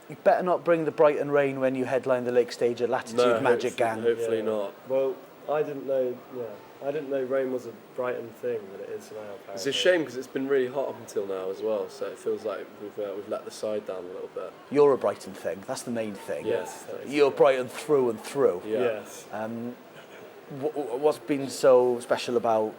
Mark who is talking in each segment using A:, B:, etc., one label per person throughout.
A: You better not bring the Brighton rain when you headline the Lake Stage at Latitude Magic Gang.
B: Hopefully not.
C: Well, I didn't know. Yeah, I didn't know rain was a Brighton thing, but it is now. Apparently.
B: It's a shame because it's been really hot up until now as well, so it feels like we've let the side down a little bit.
A: You're a Brighton thing. That's the main thing.
B: Yes.
A: You're Brighton through and through.
B: Yeah.
C: Yes.
A: What's been so special about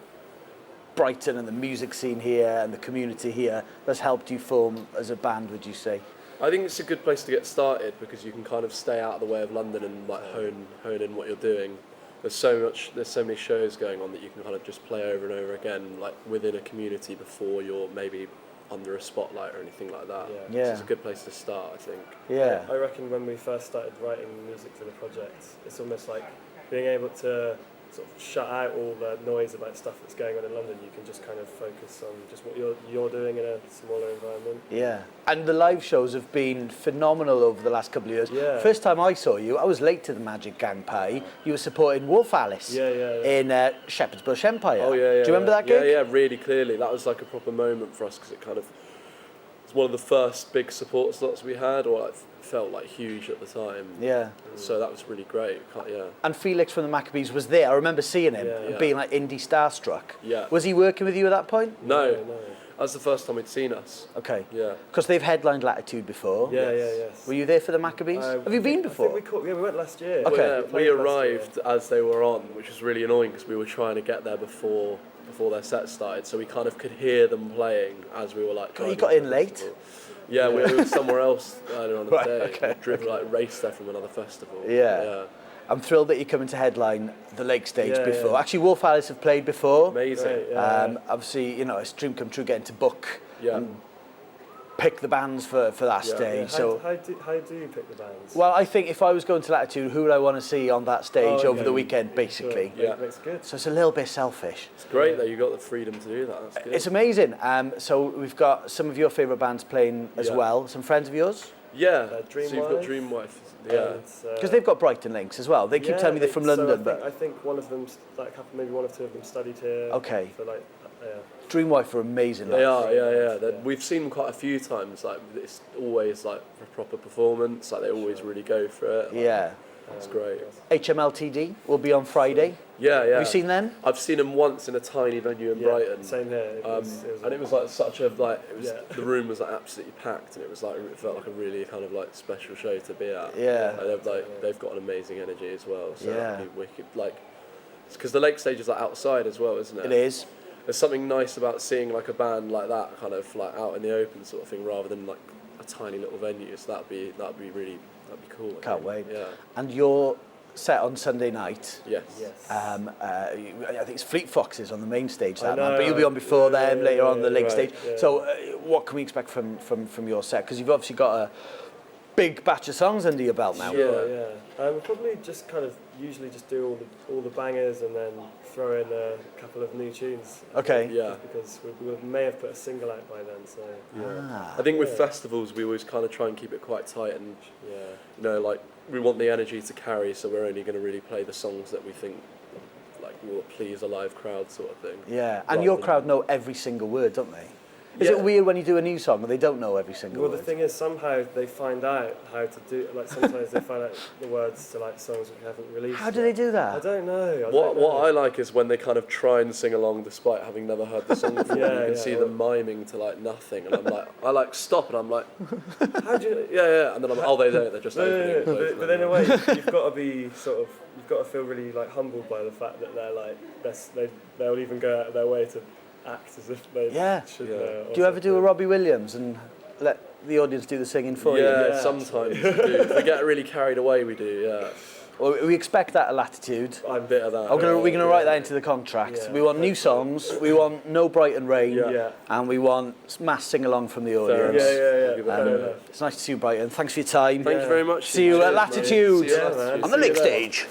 A: Brighton and the music scene here and the community here that's helped you form as a band, would you say?
B: I think it's a good place to get started because you can kind of stay out of the way of London and like hone in what you're doing. There's so many shows going on that you can kind of just play over and over again, like within a community before you're maybe under a spotlight or anything like that.
A: Yeah.
B: So it's a good place to start, I think.
A: Yeah.
C: I reckon when we first started writing music for the project, it's almost like being able to sort of shut out all the noise about stuff that's going on in London. You can just kind of focus on just what you're doing in a smaller environment.
A: Yeah. And the live shows have been phenomenal over the last couple of years.
C: Yeah.
A: First time I saw you, I was late to the Magic Gang party. You were supporting Wolf Alice in Shepherd's Bush Empire.
B: Oh, yeah.
A: Do you remember that gig?
B: Yeah, really clearly. That was like a proper moment for us because it kind of was one of the first big support slots we had, or like felt like huge at the time.
A: Yeah.
B: So that was really great. Yeah.
A: And Felix from the Maccabees was there. I remember seeing him and being like indie starstruck.
B: Yeah.
A: Was he working with you at that point?
B: No. That was the first time he'd seen us.
A: Okay.
B: Yeah.
A: Because they've headlined Latitude before.
C: Yes.
A: Were you there for the Maccabees? Have you been before?
C: I think we went last year.
A: Okay.
B: We arrived as they were on, which was really annoying because we were trying to get there before their set started, so we kind of could hear them playing as we were like.
A: You got in late.
B: Yeah, we were somewhere else earlier on in the day.
A: Okay.
B: Driven raced there from another festival.
A: Yeah. I'm thrilled that you're coming to headline the Lake Stage before.
C: Yeah.
A: Actually, Wolf Alice have played before.
B: Amazing.
C: Great,
A: Obviously, you know, it's a dream come true getting to book
B: Yeah.
A: and pick the bands for that stage. So,
C: how do you pick the bands?
A: well, I think if I was going to Latitude, who would I want to see on that stage over the weekend, basically?
C: Sure. That's good.
A: So it's a little bit selfish.
B: It's great that you got the freedom to do that. That's good.
A: It's amazing. So we've got some of your favourite bands playing as well. Some friends of yours?
B: Yeah.
C: Dream
B: so you've got
C: Wife.
B: Dreamwife. Yeah.
A: Because they've got Brighton links as well. They keep telling me they're from London, but
C: I think one of them, maybe one or two of them studied here.
A: Okay.
C: For
A: Dreamwife are amazing.
B: They
A: lads.
B: are, yeah. We've seen them quite a few times. Like it's always like a proper performance. Like they always really go for it. Like,
A: Yeah.
B: it's great.
A: HMLTD will be on Friday.
B: Yeah.
A: Have you seen them?
B: I've seen them once in a tiny venue in Brighton.
C: Same here.
B: And it was like such a the room was like absolutely packed, and it felt like a really kind of like special show to be at.
A: Yeah.
B: They've got an amazing energy as well. So
A: Yeah.
B: it'd be wicked. Like, because the Lake Stage is like outside as well, isn't it?
A: It is.
B: There's something nice about seeing like a band like that kind of like out in the open sort of thing, rather than like a tiny little venue. So that'd be cool.
A: Can't wait.
B: Yeah.
A: And your set on Sunday night.
B: Yes.
A: I think it's Fleet Foxes on the main stage that
C: know,
A: night, but you'll be on before them later on the Lake
C: right,
A: Stage.
C: yeah.
A: So what can we expect from your set? Because you've obviously got a big batch of songs under your belt now.
C: Yeah. We'll probably just kind of usually just do all the bangers and then throw in a couple of new tunes.
A: Okay.
B: Yeah.
C: Because we may have put a single out by then, so.
A: Ah.
B: I think with festivals we always kind of try and keep it quite tight, and you know, like we want the energy to carry, so we're only going to really play the songs that we think like will please a live crowd, sort of thing.
A: Yeah, and your crowd know every single word, don't they? Is it weird when you do a new song and they don't know every single word?
C: Well, the thing is, somehow they find out how to do. Like sometimes they find out the words to like songs we haven't released.
A: How do they do that?
C: I don't know.
B: What I like is when they kind of try and sing along despite having never heard the song before. You can see them miming to like nothing, and I'm like, I like stop, and I'm like, how do you? Yeah, and then I'm like, oh, they don't. They're just opening.
C: But in a way, you've got to be you've got to feel really like humbled by the fact that they're like they'll even go out of their way to act as if they should know.
A: Do you ever do a Robbie Williams and let the audience do the singing for you?
B: Yeah, sometimes we do. If we get really carried away, we do, yeah.
A: Well, we expect that at Latitude.
B: I'm a bit of that.
A: We're going to write that into the contract.
C: Yeah.
A: We want new songs, we want no Brighton rain,
C: Yeah.
A: and we want mass sing-along from the audience.
C: Yeah.
A: It's nice to see you, Brighton. Thanks for your time.
B: Thank you very much.
A: See you at Latitude
B: See you, man.
A: on the Lake Stage.